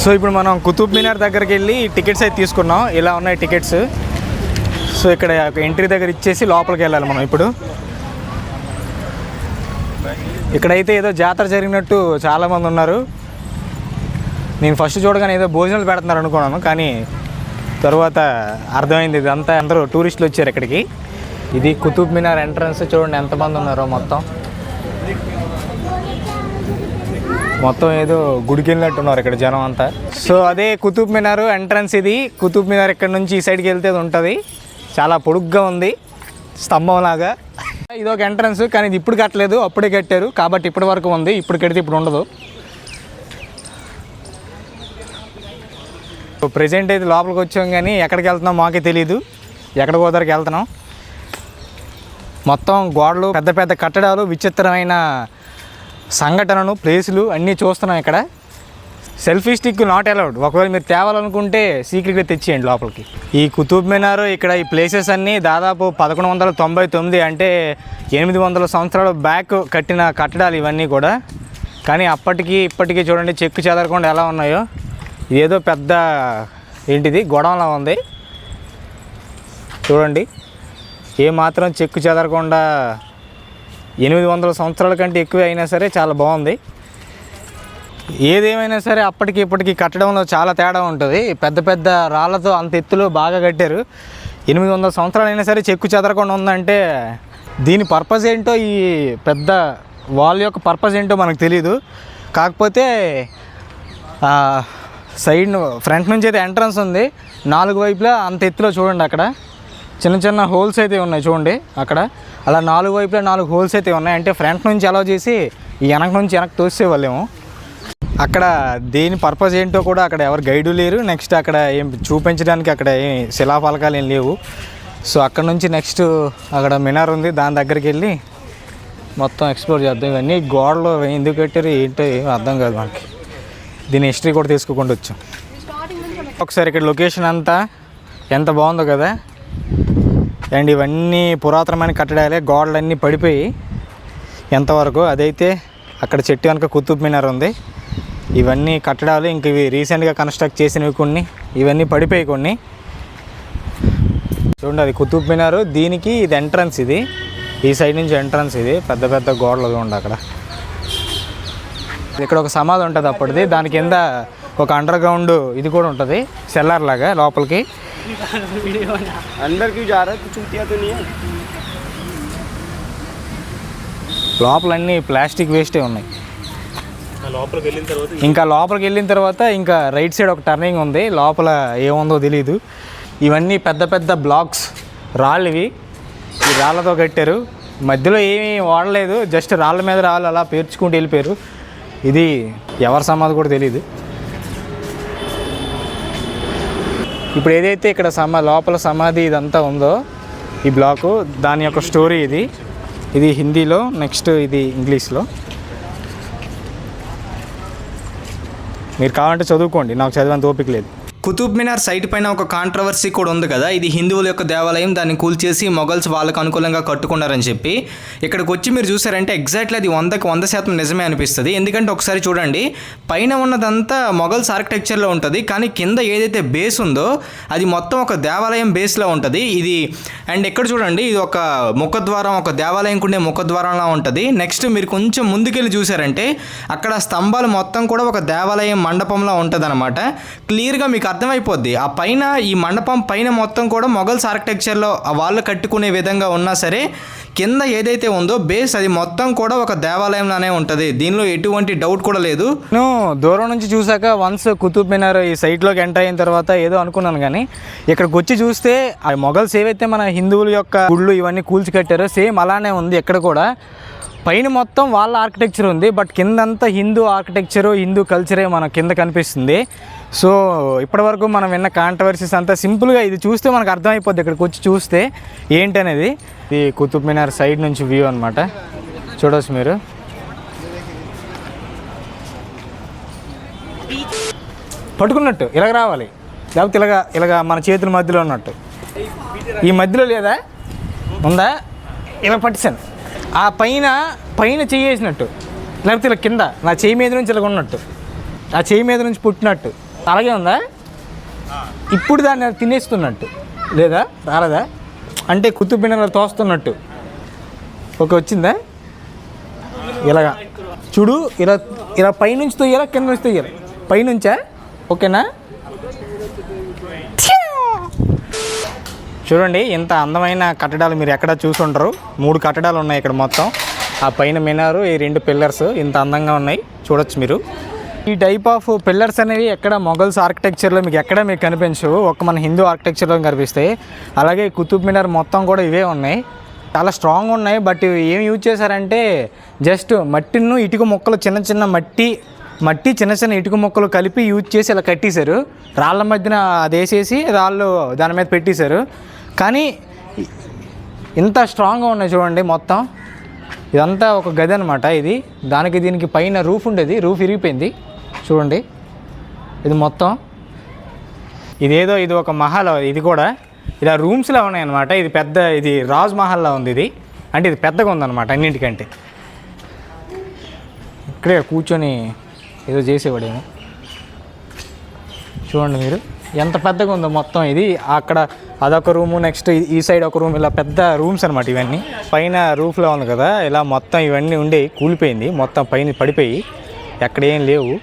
So ఇప్పుడు మనం కుతుబ్ మినార్ దగ్గరికి వెళ్ళి టికెట్స్ అయితే తీసుకున్నాం. ఇలా ఉన్నాయి టికెట్స్. సో ఇక్కడ ఎంట్రీ దగ్గర ఇచ్చేసి లోపలికి వెళ్ళాలి మనం. ఇప్పుడు ఇక్కడైతే ఏదో జాతర జరిగినట్టు చాలామంది ఉన్నారు. నేను ఫస్ట్ చూడగానే ఏదో భోజనాలు పెడుతున్నారు అనుకున్నాను, కానీ తర్వాత అర్థమైంది ఇదంతా అందరూ టూరిస్టులు వచ్చారు ఇక్కడికి. ఇది కుతుబ్ మినార్ ఎంట్రన్స్. చూడండి ఎంతమంది ఉన్నారో. మొత్తం ఏదో గుడికి వెళ్ళినట్టున్నారు ఇక్కడ జనం అంతా. సో అదే కుతుబ్ మినార్ ఎంట్రన్స్. ఇది కుతుబ్ మినార్ ఇక్కడ నుంచి ఈ సైడ్కి వెళ్తే ఉంటుంది. చాలా పొడుగ్గా ఉంది, స్తంభం లాగా. ఇది ఒక ఎంట్రన్స్, కానీ ఇది ఇప్పుడు కట్టలేదు, అప్పుడే కట్టారు కాబట్టి ఇప్పటి వరకు ఉంది. ఇప్పుడు కడితే ఇప్పుడు ఉండదు. ప్రెజెంట్ అయితే లోపలికి వచ్చాం, కానీ ఎక్కడికి వెళ్తున్నాం మాకే తెలియదు. ఎక్కడ గోదావరికి వెళ్తున్నాం. మొత్తం గోడలు, పెద్ద పెద్ద కట్టడాలు, విచిత్రమైన సంఘటనలు, ప్లేసులు అన్నీ చూస్తున్నాం ఇక్కడ. Selfie stick not allowed. ఒకవేళ మీరు తేవాలనుకుంటే సీక్రెట్గా తెచ్చేయండి లోపలికి. ఈ కుతుబ్ మినార్ ఇక్కడ ఈ ప్లేసెస్ అన్నీ దాదాపు 1199 అంటే 800 సంవత్సరాల బ్యాక్ కట్టిన కట్టడాలు ఇవన్నీ కూడా. కానీ అప్పటికి ఇప్పటికీ చూడండి చెక్కు చెదరకుండా ఎలా ఉన్నాయో. ఇదేదో పెద్ద ఏంటిది గొడవలా ఉంది చూడండి. ఏమాత్రం చెక్కు చెదరకుండా 800 సంవత్సరాల కంటే ఎక్కువ అయినా సరే చాలా బాగుంది. ఏదేమైనా సరే అప్పటికి ఇప్పటికి కట్టడంలో చాలా తేడా ఉంటుంది. పెద్ద పెద్ద రాళ్ళతో అంత ఎత్తులో బాగా కట్టారు. 800 సంవత్సరాలు అయినా సరే చెక్కు చెదరకుండా ఉందంటే దీని పర్పస్ ఏంటో, ఈ పెద్ద వాల్ యొక్క పర్పస్ ఏంటో మనకు తెలియదు. కాకపోతే సైడ్ ఫ్రంట్ నుంచి అయితే ఎంట్రన్స్ ఉంది. 4 వైపులా అంత ఎత్తులో చూడండి. అక్కడ చిన్న చిన్న హోల్స్ అయితే ఉన్నాయి చూడండి. అక్కడ అలా 4 వైపులా 4 హోల్స్ అయితే ఉన్నాయి. అంటే ఫ్రంట్ నుంచి అలౌ చేసి ఈ వెనక తోసేవాళ్ళేమో. అక్కడ దేని పర్పస్ ఏంటో కూడా అక్కడ ఎవరు గైడు లేరు. నెక్స్ట్ అక్కడ ఏం చూపించడానికి అక్కడ ఏం శిలాఫలకాలు ఏం లేవు. సో అక్కడ నుంచి నెక్స్ట్ అక్కడ మినార్ ఉంది, దాని దగ్గరికి వెళ్ళి మొత్తం ఎక్స్ప్లోర్ చేద్దాం. ఇవన్నీ గోడలు ఎందుకు కట్టారు ఏంటో ఏం అర్థం కాదు మనకి. దీని హిస్టరీ కూడా తీసుకోకుండా వచ్చాం. ఒకసారి ఇక్కడ లొకేషన్ అంతా ఎంత బాగుందో కదా. అండ్ ఇవన్నీ పురాతనమైన కట్టడాలే. గోడలన్నీ పడిపోయి ఎంతవరకు. అదైతే అక్కడ చెట్టు వెనక కుతుబ్ మినార్ ఉంది. ఇవన్నీ కట్టడాలు ఇంక ఇవి రీసెంట్గా కన్స్ట్రక్ట్ చేసినవి కొన్ని. ఇవన్నీ పడిపోయి కొన్ని. చూడండి అది కుతుబ్ మినారు. దీనికి ఇది ఎంట్రన్స్. ఇది ఈ సైడ్ నుంచి ఎంట్రన్స్. ఇది పెద్ద పెద్ద గోడలు చూడండి అక్కడ. ఇక్కడ ఒక సమాధి ఉంటుంది అప్పటిది. దాని కింద ఒక అండర్ గ్రౌండ్ ఇది కూడా ఉంటుంది, సెల్లార్ లాగా లోపలికి. లోపలన్నీ ప్లాస్టిక్ వేస్టే ఉన్నాయి. ఇంకా లోపలికి వెళ్ళిన తర్వాత ఇంకా రైట్ సైడ్ ఒక టర్నింగ్ ఉంది. లోపల ఏముందో తెలీదు. ఇవన్నీ పెద్ద పెద్ద బ్లాక్స్, రాళ్ళు. ఇవి ఈ రాళ్ళతో కట్టారు. మధ్యలో ఏమీ వాడలేదు, జస్ట్ రాళ్ళ మీద రాళ్ళు అలా పేర్చుకుంటూ వెళ్ళిపోయారు. ఇది ఎవరి సమాధి కూడా తెలియదు. ఇప్పుడు ఏదైతే ఇక్కడ లోపల సమాధి ఇదంతా ఉందో ఈ బ్లాకు, దాని యొక్క స్టోరీ ఇది హిందీలో, నెక్స్ట్ ఇది ఇంగ్లీష్లో. మీరు కావాలంటే చదువుకోండి, నాకు చదివేంత ఓపిక లేదు. కుతుబ్ మినార్ సైట్ పైన ఒక కాంట్రవర్సీ కూడా ఉంది కదా. ఇది హిందువుల యొక్క దేవాలయం, దాన్ని కూల్చేసి మొఘల్స్ వాళ్ళకు అనుకూలంగా కట్టుకున్నారని చెప్పి. ఇక్కడికి వచ్చి మీరు చూసారంటే ఎగ్జాక్ట్లీ అది 100% నిజమే అనిపిస్తుంది. ఎందుకంటే ఒకసారి చూడండి, పైన ఉన్నదంతా మొఘల్స్ ఆర్కిటెక్చర్లో ఉంటుంది, కానీ కింద ఏదైతే బేస్ ఉందో అది మొత్తం ఒక దేవాలయం బేస్లో ఉంటుంది ఇది. అండ్ ఇక్కడ చూడండి, ఇది ఒక ముఖద్వారం, ఒక దేవాలయం ఉండే ముఖద్వారంలా ఉంటుంది. నెక్స్ట్ మీరు కొంచెం ముందుకెళ్ళి చూసారంటే అక్కడ స్తంభాలు మొత్తం కూడా ఒక దేవాలయం మండపంలా ఉంటుంది అనమాట. క్లియర్గా మీకు అర్థమైపోద్ది. ఆ పైన ఈ మండపం పైన మొత్తం కూడా మొఘల్స్ ఆర్కిటెక్చర్లో వాళ్ళు కట్టుకునే విధంగా ఉన్నా సరే, కింద ఏదైతే ఉందో బేస్ అది మొత్తం కూడా ఒక దేవాలయంలానే ఉంటుంది. దీనిలో ఎటువంటి డౌట్ కూడా లేదు. నేను దూరం నుంచి చూసాక వన్స్ కుతుబ్ మినార్ ఈ సైట్లోకి ఎంటర్ అయిన తర్వాత ఏదో అనుకున్నాను, కానీ ఇక్కడికి వచ్చి చూస్తే ఆ మొఘల్స్ ఏవైతే మన హిందువుల యొక్క గుళ్ళు ఇవన్నీ కూల్చి కట్టారో సేమ్ అలానే ఉంది. ఎక్కడ కూడా పైన మొత్తం వాళ్ళ ఆర్కిటెక్చర్ ఉంది, బట్ కిందంతా హిందూ ఆర్కిటెక్చరు, హిందూ కల్చరే మన కింద కనిపిస్తుంది. సో ఇప్పటివరకు మనం విన్న కాంట్రవర్సీస్ అంతా సింపుల్గా ఇది చూస్తే మనకు అర్థమైపోద్ది. ఇక్కడికి వచ్చి చూస్తే ఏంటనేది. ఇది కుతుబ్ మినార్ సైడ్ నుంచి వ్యూ అనమాట. చూడవచ్చు మీరు. పట్టుకున్నట్టు ఇలాగ రావాలి, లేకపోతే ఇలాగ మన చేతుల మధ్యలో ఉన్నట్టు. ఈ మధ్యలో లేదా ఉందా, ఇలా పట్టిసాను. ఆ పైన చెయ్యేసినట్టు, లేకపోతే ఇలా కింద నా చెయ్యి మీద నుంచి ఇలా ఉన్నట్టు, ఆ చెయ్యి మీద నుంచి పుట్టినట్టు అలాగే ఉందా? ఇప్పుడు దాన్ని తినేస్తున్నట్టు లేదా రాలేదా? అంటే కుతుబ్ మినార్ తోస్తున్నట్టు ఓకే వచ్చిందా? ఇలాగా చూడు, ఇలా ఇలా పైనుంచి తొయ్యాలా కింద నుంచి తొయ్యాలి? పైనుంచా? ఓకేనా? చూడండి ఇంత అందమైన కట్టడాలు మీరు ఎక్కడ చూసుంటారు. 3 కట్టడాలు ఉన్నాయి ఇక్కడ మొత్తం. ఆ పైన మినారు, ఈ 2 పిల్లర్స్ ఇంత అందంగా ఉన్నాయి, చూడొచ్చు మీరు. ఈ టైప్ ఆఫ్ పిల్లర్స్ అనేవి ఎక్కడ మొఘల్స్ ఆర్కిటెక్చర్లో మీకు ఎక్కడ మీకు కనిపించవు, ఒక మన హిందూ ఆర్కిటెక్చర్లో కనిపిస్తాయి. అలాగే కుతుబ్ మినార్ మొత్తం కూడా ఇవే ఉన్నాయి, చాలా స్ట్రాంగ్ ఉన్నాయి. బట్ ఏం యూజ్ చేశారంటే జస్ట్ మట్టిను ఇటుక మొక్కలు చిన్న చిన్న మట్టి చిన్న చిన్న ఇటుక మొక్కలు కలిపి యూజ్ చేసి ఇలా కట్టేశారు. రాళ్ళ మధ్యన అది వేసేసి రాళ్ళు దాని మీద పెట్టేశారు. కానీ ఇంత స్ట్రాంగ్గా ఉన్నాయి చూడండి. మొత్తం ఇదంతా ఒక గది అనమాట. ఇది దీనికి పైన రూఫ్ ఉండేది, రూఫ్ ఇరిగిపోయింది చూడండి. ఇది మొత్తం ఇదేదో ఇది ఒక మహల్, ఇది కూడా ఇలా రూమ్స్లా ఉన్నాయన్నమాట. ఇది పెద్ద, ఇది రాజ్ మహల్లా ఉంది. ఇది అంటే ఇది పెద్దగా ఉందన్నమాట అన్నింటికంటే. ఇక్కడే కూర్చొని ఏదో చేసేవాడేమో. చూడండి మీరు ఎంత పెద్దగా ఉందో మొత్తం. ఇది అక్కడ అదొక రూము, నెక్స్ట్ ఈ సైడ్ ఒక రూమ్, ఇలా పెద్ద రూమ్స్ అనమాట ఇవన్నీ. పైన రూఫ్లో ఉంది కదా, ఇలా మొత్తం ఇవన్నీ ఉండి కూలిపోయింది, మొత్తం పైన పడిపోయి ఎక్కడ ఏం లేవు.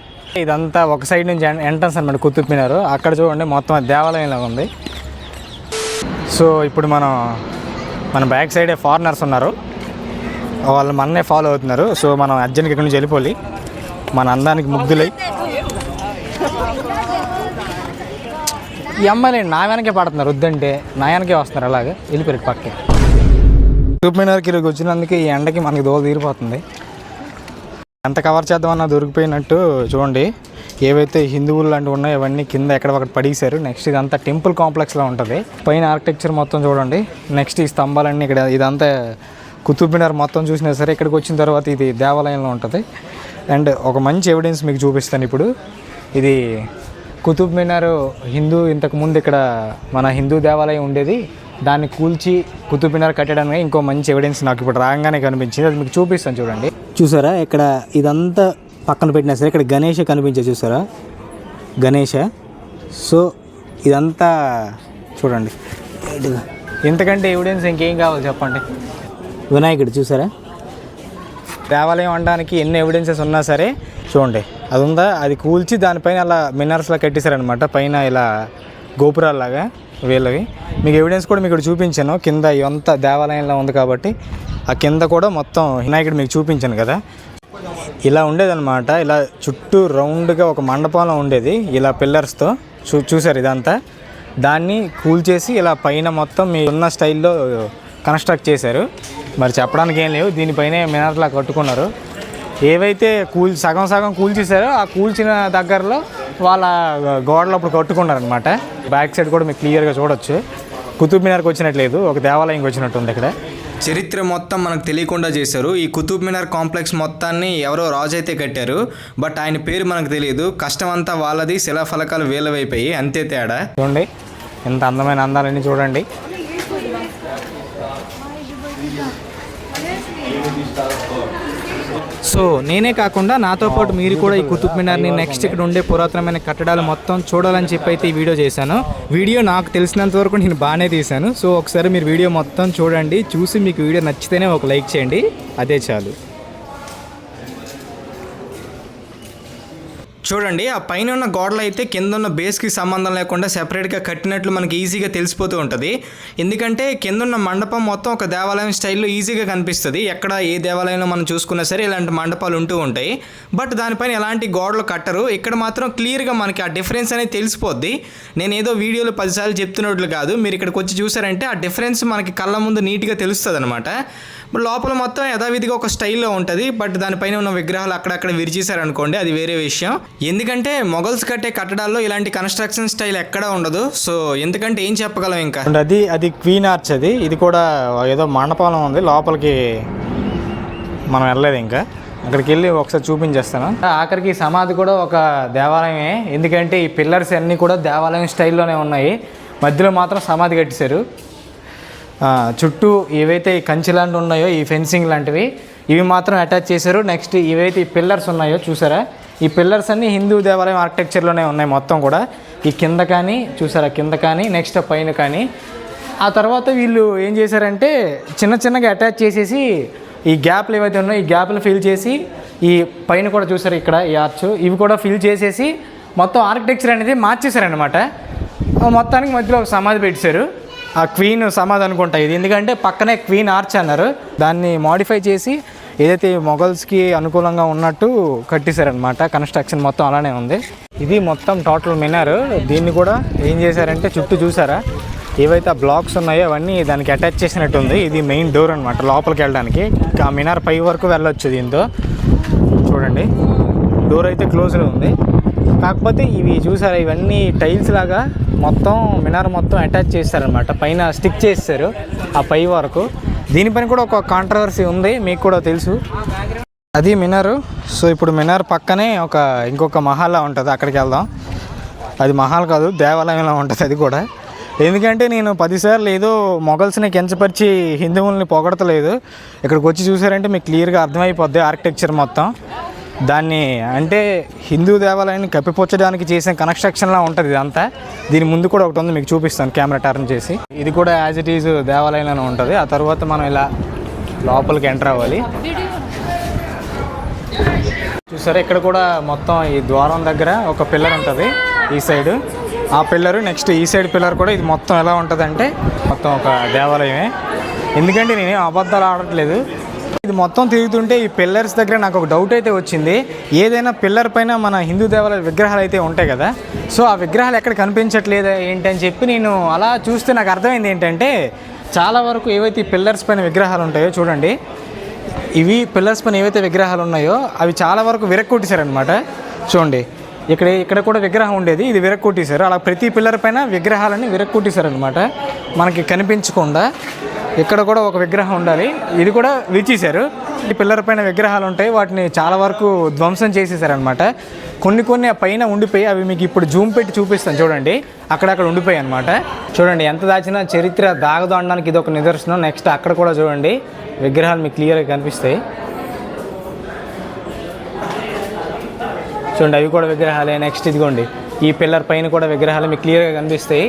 ఇదంతా ఒక సైడ్ నుంచి ఎంట్రన్స్ అనమాట కుతుబ్ మినార్. అక్కడ చూడండి మొత్తం దేవాలయంలో ఉంది. సో ఇప్పుడు మన బ్యాక్ సైడే ఫారినర్స్ ఉన్నారు, వాళ్ళు మననే ఫాలో అవుతున్నారు. సో మనం అర్జెంట్గా ఇక్కడి నుంచి వెళ్ళిపోవాలి, మన అందానికి ముగ్ధులై. ఈ అమ్మాయిలు నా వెనకే పడుతున్నారు, వద్దంటే నా వెనకే వస్తున్నారు, అలాగే వెళ్ళిపోయారు పక్కే. కుతుబ్ మినార్కి ఇక్కడికి వచ్చినందుకు ఈ ఎండకి మనకి దోల తీరిపోతుంది. ఎంత కవర్ చేద్దామన్నా దొరికిపోయినట్టు. చూడండి ఏవైతే హిందువులు లాంటివి ఉన్నాయో అవన్నీ కింద ఎక్కడ పడేశారు. నెక్స్ట్ ఇదంతా టెంపుల్ కాంప్లెక్స్లో ఉంటుంది. పైన ఆర్కిటెక్చర్ మొత్తం చూడండి. నెక్స్ట్ ఈ స్తంభాలన్నీ ఇక్కడ, ఇదంతా కుతుబ్ మినార్ మొత్తం చూసినా సరే ఇక్కడికి వచ్చిన తర్వాత ఇది దేవాలయంలో ఉంటుంది. అండ్ ఒక మంచి ఎవిడెన్స్ మీకు చూపిస్తాను ఇప్పుడు. ఇది కుతుబ్ మినార్ ఇంతకుముందు ఇక్కడ మన హిందూ దేవాలయం ఉండేది, దాన్ని కూల్చి కుతుబ్ మినార్ కట్టడానికి ఇంకో మంచి ఎవిడెన్స్ నాకు ఇప్పుడు రాగానే కనిపించింది. అది మీకు చూపిస్తాను చూడండి. చూసారా ఇక్కడ ఇదంతా పక్కన పెట్టినా సరే ఇక్కడ గణేష కనిపించే, చూసారా గణేష. సో ఇదంతా చూడండి, ఇంతకంటే ఎవిడెన్స్ ఇంకేం కావాలి చెప్పండి. వినాయకుడు చూసారా, దేవాలయం అనడానికి ఎన్ని ఎవిడెన్సెస్ ఉన్నా సరే చూడండి అది ఉందా, అది కూల్చి దానిపైన అలా మినార్స్లా కట్టేశారనమాట. పైన ఇలా గోపురాల్లాగా వీళ్ళవి. మీకు ఎవిడెన్స్ కూడా మీకు చూపించాను, కింద ఇవంతా దేవాలయంలో ఉంది కాబట్టి ఆ కింద కూడా మొత్తం వినాయకుడు మీకు చూపించాను కదా. ఇలా ఉండేదన్నమాట, ఇలా చుట్టూ రౌండ్గా ఒక మండపంలో ఉండేది, ఇలా పిల్లర్స్తో చూసారు ఇదంతా. దాన్ని కూల్చేసి ఇలా పైన మొత్తం మీ ఉన్న స్టైల్లో కన్స్ట్రక్ట్ చేశారు. మరి చెప్పడానికి ఏం లేవు, దీనిపైనే మినార్లా కట్టుకున్నారు. ఏవైతే సగం కూల్చేశారో ఆ కూల్చిన దగ్గరలో వాళ్ళ గోడలు అప్పుడు కట్టుకున్నారనమాట. బ్యాక్ సైడ్ కూడా మీకు క్లియర్గా చూడొచ్చు. కుతుబ్ మినార్కి వచ్చినట్లేదు, ఒక దేవాలయంకి వచ్చినట్టు ఉంది ఇక్కడ. చరిత్ర మొత్తం మనకు తెలియకుండా చేశారు. ఈ కుతుబ్ మినార్ కాంప్లెక్స్ మొత్తాన్ని ఎవరో రాజు అయితే కట్టారు, బట్ ఆయన పేరు మనకు తెలియదు. కష్టం అంతా వాళ్ళది, శిలాఫలకాలు వేలవైపోయి, అంతే తేడా. చూడండి ఎంత అందమైన అందాలన్నీ చూడండి. సో నేనే కాకుండా నాతో పాటు మీరు కూడా ఈ కుతుబ్ మినార్ని నెక్స్ట్ ఇక్కడ ఉండే పురాతనమైన కట్టడాలు మొత్తం చూడాలని చెప్పి అయితే ఈ వీడియో చేశాను. వీడియో నాకు తెలిసినంత వరకు నేను బాగానే తీశాను. సో ఒకసారి మీరు వీడియో మొత్తం చూడండి, చూసి మీకు వీడియో నచ్చితేనే ఒక లైక్ చేయండి, అదే చాలు. చూడండి ఆ పైన ఉన్న గోడలు అయితే కింద ఉన్న బేస్కి సంబంధం లేకుండా సెపరేట్గా కట్టినట్లు మనకి ఈజీగా తెలిసిపోతూ ఉంటుంది. ఎందుకంటే కింద ఉన్న మండపం మొత్తం ఒక దేవాలయం స్టైల్లో ఈజీగా కనిపిస్తుంది. ఎక్కడ ఏ దేవాలయంలో మనం చూసుకున్నా సరే ఇలాంటి మండపాలు ఉంటూ ఉంటాయి, బట్ దానిపైన ఎలాంటి గోడలు కట్టరు. ఇక్కడ మాత్రం క్లియర్గా మనకి ఆ డిఫరెన్స్ అనేది తెలిసిపోద్ది. నేను ఏదో వీడియోలో 10 సార్లు చెప్తున్నట్లు కాదు, మీరు ఇక్కడికి వచ్చి చూసారంటే ఆ డిఫరెన్స్ మనకి కళ్ళ ముందు నీట్గా తెలుస్తుంది అనమాట. లోపల మొత్తం యథావిధిగా ఒక స్టైల్లో ఉంటుంది, బట్ దానిపైన ఉన్న విగ్రహాలు అక్కడక్కడ విరిచేశారనుకోండి, అది వేరే విషయం. ఎందుకంటే మొఘల్స్ కట్టే కట్టడాల్లో ఇలాంటి కన్స్ట్రక్షన్ స్టైల్ ఎక్కడా ఉండదు. సో ఎందుకంటే ఏం చెప్పగలం ఇంకా. అది క్వీన్ ఆర్చ్, ఇది కూడా ఏదో మండపంలో ఉంది, లోపలికి మనం వెళ్ళలేదు ఇంకా. అక్కడికి వెళ్ళి ఒకసారి చూపించేస్తాను. ఆఖరికి సమాధి కూడా ఒక దేవాలయమే, ఎందుకంటే ఈ పిల్లర్స్ అన్నీ కూడా దేవాలయం స్టైల్లోనే ఉన్నాయి. మధ్యలో మాత్రం సమాధి కట్టేశారు. చుట్టూ ఏవైతే ఈ కంచె లాంటివి ఉన్నాయో, ఈ ఫెన్సింగ్ లాంటివి, ఇవి మాత్రం అటాచ్ చేశారు. నెక్స్ట్ ఏవైతే ఈ పిల్లర్స్ ఉన్నాయో చూసారా, ఈ పిల్లర్స్ అన్నీ హిందూ దేవాలయం ఆర్కిటెక్చర్లోనే ఉన్నాయి మొత్తం కూడా. ఈ కింద కానీ చూసారా, కింద కానీ నెక్స్ట్ పైన కానీ. ఆ తర్వాత వీళ్ళు ఏం చేశారంటే చిన్న చిన్నగా అటాచ్ చేసేసి ఈ గ్యాప్లు ఏవైతే ఉన్నాయో ఈ గ్యాప్లు ఫిల్ చేసి ఈ పైన కూడా చూసారు ఇక్కడ ఈ ఆర్చ్ ఇవి కూడా ఫిల్ చేసేసి మొత్తం ఆర్కిటెక్చర్ అనేది మార్చేశారనమాట. మొత్తానికి మధ్యలో ఒక సమాధి పెట్టారు. ఆ క్వీన్ సమాధి అనుకుంటా ఇది, ఎందుకంటే పక్కనే క్వీన్ ఆర్చ్ అన్నారు. దాన్ని మోడిఫై చేసి ఏదైతే మొఘల్స్కి అనుకూలంగా ఉన్నట్టు కట్టేశారనమాట. కన్స్ట్రక్షన్ మొత్తం అలానే ఉంది. ఇది మొత్తం టోటల్ మినార్. దీన్ని కూడా ఏం చేశారంటే చుట్టూ చూసారా ఏవైతే ఆ బ్లాక్స్ ఉన్నాయో అవన్నీ దానికి అటాచ్ చేసినట్టు ఉంది. ఇది మెయిన్ డోర్ అనమాట లోపలికి వెళ్ళడానికి. ఆ మినార్ పై వరకు వెళ్ళొచ్చు దీంతో. చూడండి డోర్ అయితే క్లోజ్లో ఉంది. కాకపోతే ఇవి చూసారా ఇవన్నీ టైల్స్ లాగా మొత్తం మినార్ మొత్తం అటాచ్ చేస్తారనమాట. పైన స్టిక్ చేస్తారు ఆ పై వరకు. దీనిపైన కూడా ఒక కాంట్రవర్సీ ఉంది, మీకు కూడా తెలుసు. అది మినారు. సో ఇప్పుడు మినార్ పక్కనే ఇంకొక మహల్లా ఉంటుంది, అక్కడికి వెళ్దాం. అది మహల్ కాదు, దేవాలయంలో ఉంటుంది అది కూడా. ఎందుకంటే నేను 10 సార్లు ఏదో మొఘల్స్ని కించపరిచి హిందువుల్ని పొగడతలేదు. ఇక్కడికి వచ్చి చూసారంటే మీకు క్లియర్గా అర్థమైపోద్ది ఆర్కిటెక్చర్ మొత్తం. దాన్ని అంటే హిందూ దేవాలయాన్ని కప్పిపుచ్చడానికి చేసిన కన్స్ట్రక్షన్లా ఉంటుంది ఇదంతా. దీని ముందు కూడా ఒకటి ఉంది, మీకు చూపిస్తాను కెమెరా టర్న్ చేసి. ఇది కూడా యాజ్ ఇట్ ఈజ్ దేవాలయంలోనే ఉంటుంది. ఆ తర్వాత మనం ఇలా లోపలికి ఎంటర్ అవ్వాలి. చూసారా ఇక్కడ కూడా మొత్తం ఈ ద్వారం దగ్గర ఒక పిల్లర్ ఉంటుంది ఈ సైడు. ఆ పిల్లరు నెక్స్ట్ ఈ సైడ్ పిల్లర్ కూడా. ఇది మొత్తం ఎలా ఉంటుందంటే మొత్తం ఒక దేవాలయమే. ఎందుకంటే నేనేం అబద్ధాలు ఆడట్లేదు. ఇది మొత్తం తిరుగుతుంటే ఈ పిల్లర్స్ దగ్గర నాకు ఒక డౌట్ అయితే వచ్చింది. ఏదైనా పిల్లర్ పైన మన హిందూ దేవాలయ విగ్రహాలు అయితే ఉంటాయి కదా, సో ఆ విగ్రహాలు ఎక్కడ కనిపించట్లేదా ఏంటని చెప్పి నేను అలా చూస్తే నాకు అర్థమైంది ఏంటంటే చాలా వరకు ఏవైతే ఈ పిల్లర్స్ పైన విగ్రహాలు ఉంటాయో చూడండి, ఇవి పిల్లర్స్ పైన ఏవైతే విగ్రహాలు ఉన్నాయో అవి చాలా వరకు విరక్కొట్టేశారనమాట. చూడండి ఇక్కడ కూడా విగ్రహం ఉండేది, ఇది విరక్కొట్టేశారు. అలా ప్రతి పిల్లర్ పైన విగ్రహాలని విరక్కొట్టేశారనమాట మనకి కనిపించకుండా. ఇక్కడ కూడా ఒక విగ్రహం ఉండాలి, ఇది కూడా విరిచేశారు. ఈ పిల్లర్ పైన విగ్రహాలు ఉంటాయి, వాటిని చాలా వరకు ధ్వంసం చేసేసారనమాట. కొన్ని ఆ పైన ఉండిపోయి అవి మీకు ఇప్పుడు జూమ్ పెట్టి చూపిస్తాను చూడండి. అక్కడక్కడ ఉండిపోయాయి అనమాట. చూడండి ఎంత దాచినా చరిత్ర దాగదు అనడానికి ఇది ఒక నిదర్శనం. నెక్స్ట్ అక్కడ కూడా చూడండి విగ్రహాలు మీకు క్లియర్గా కనిపిస్తాయి. చూడండి అవి కూడా విగ్రహాలే. నెక్స్ట్ ఇదిగోండి ఈ పిల్లర్ పైన కూడా విగ్రహాలు మీకు క్లియర్గా కనిపిస్తాయి.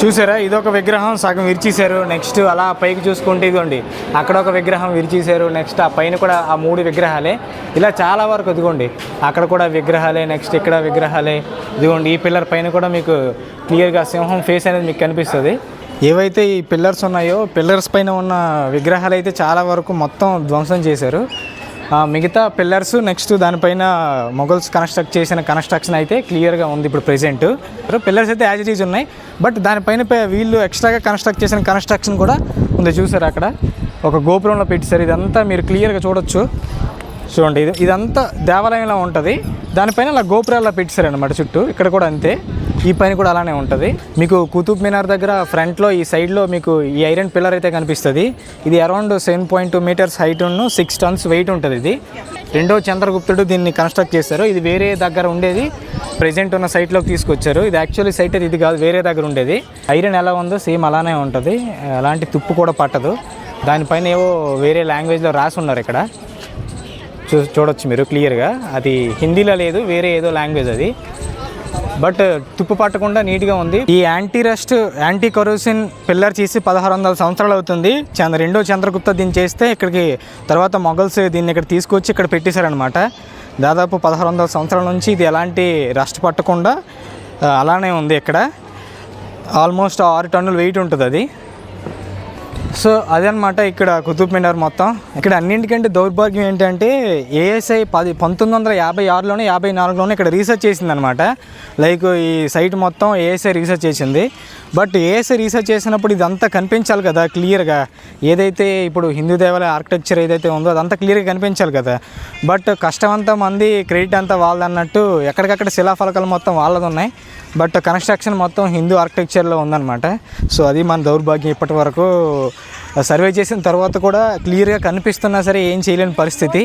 చూసారా ఇదొక విగ్రహం సగం విరిచేశారు. నెక్స్ట్ అలా పైకి చూసుకుంటే ఇదిగోండి అక్కడ ఒక విగ్రహం విరిచేశారు. నెక్స్ట్ ఆ పైన కూడా ఆ 3 విగ్రహాలే. ఇలా చాలా వరకు ఇదిగోండి అక్కడ కూడా విగ్రహాలే. నెక్స్ట్ ఇక్కడ విగ్రహాలే. ఇదిగోండి ఈ పిల్లర్ పైన కూడా మీకు క్లియర్గా సింహం ఫేస్ అనేది మీకు కనిపిస్తుంది. ఏవైతే ఈ పిల్లర్స్ ఉన్నాయో పిల్లర్స్ పైన ఉన్న విగ్రహాలు అయితే చాలా వరకు మొత్తం ధ్వంసం చేశారు. మిగతా పిల్లర్స్ నెక్స్ట్ దానిపైన మొఘల్స్ కన్స్ట్రక్ట్ చేసిన కన్స్ట్రక్షన్ అయితే క్లియర్గా ఉంది ఇప్పుడు ప్రెజెంట్. పిల్లర్స్ అయితే యాజ్ ఇట్ ఈజ్ ఉన్నాయి, బట్ దానిపైన వీళ్ళు ఎక్స్ట్రాగా కన్స్ట్రక్ట్ చేసిన కన్స్ట్రక్షన్ కూడా ఉంది. చూసారు అక్కడ ఒక గోపురంలో పెట్టారు. ఇదంతా మీరు క్లియర్గా చూడొచ్చు. చూడండి ఇదంతా దేవాలయంలో ఉంటుంది. దానిపైన అలా గోపురాల్లో పెట్టారనమాట చుట్టూ. ఇక్కడ కూడా అంతే, ఈ పైన కూడా అలానే ఉంటుంది. మీకు కుతుబ్ మినార్ దగ్గర ఫ్రంట్లో ఈ సైడ్లో మీకు ఈ ఐరన్ పిల్లర్ అయితే కనిపిస్తుంది. ఇది around 7.2 metres height 6 tons weight ఉంటుంది. ఇది రెండో చంద్రగుప్తుడు దీన్ని కన్స్ట్రక్ట్ చేశారు. ఇది వేరే దగ్గర ఉండేది, ప్రెజెంట్ ఉన్న సైట్లోకి తీసుకొచ్చారు. ఇది యాక్చువల్లీ సైట్ అయితే ఇది కాదు, వేరే దగ్గర ఉండేది. ఐరన్ ఎలా ఉందో సేమ్ అలానే ఉంటుంది, అలాంటి తుప్పు కూడా పట్టదు. దానిపైన ఏవో వేరే లాంగ్వేజ్లో రాసి ఉన్నారు ఇక్కడ చూడొచ్చు మీరు క్లియర్గా. అది హిందీలో లేదు, వేరే ఏదో లాంగ్వేజ్ అది, బట్ తుప్పు పట్టకుండా నీట్గా ఉంది. ఈ యాంటీ కరోసిన్ పిల్లర్ చేసి 1600 సంవత్సరాలు అవుతుంది. రెండో చంద్రగుప్త దీన్ని చేస్తే ఇక్కడికి తర్వాత మొఘల్స్ దీన్ని ఇక్కడ తీసుకొచ్చి ఇక్కడ పెట్టేశారనమాట. దాదాపు 1600 సంవత్సరాల నుంచి ఇది ఎలాంటి రస్ట్ పట్టకుండా అలానే ఉంది. ఇక్కడ ఆల్మోస్ట్ 6 టన్నుల వెయిట్ ఉంటుంది అది. సో అదనమాట ఇక్కడ కుతుబ్ మినార్ మొత్తం. ఇక్కడ అన్నింటికంటే దౌర్భాగ్యం ఏంటంటే ఏఎస్ఐ 1956లోనే 54లోనే ఇక్కడ రీసెర్చ్ చేసిందనమాట. లైక్ ఈ సైట్ మొత్తం ఏఎస్ఐ రీసెర్చ్ చేసింది. బట్ ఏఎస్ఐ రీసెర్చ్ చేసినప్పుడు ఇదంతా కనిపించాలి కదా క్లియర్గా. ఏదైతే ఇప్పుడు హిందూ దేవాలయ ఆర్కిటెక్చర్ ఏదైతే ఉందో అదంతా క్లియర్గా కనిపించాలి కదా. బట్ కష్టం అంతా మంది, క్రెడిట్ అంతా వాళ్ళదన్నట్టు ఎక్కడికక్కడ శిలాఫలకాలు మొత్తం వాళ్ళది ఉన్నాయి, బట్ కన్స్ట్రక్షన్ మొత్తం హిందూ ఆర్కిటెక్చర్లో ఉందన్నమాట. సో అది మన దౌర్భాగ్యం. ఇప్పటి వరకు సర్వే చేసిన తర్వాత కూడా క్లియర్గా కనిపిస్తున్నా సరే ఏం చేయలేని పరిస్థితి.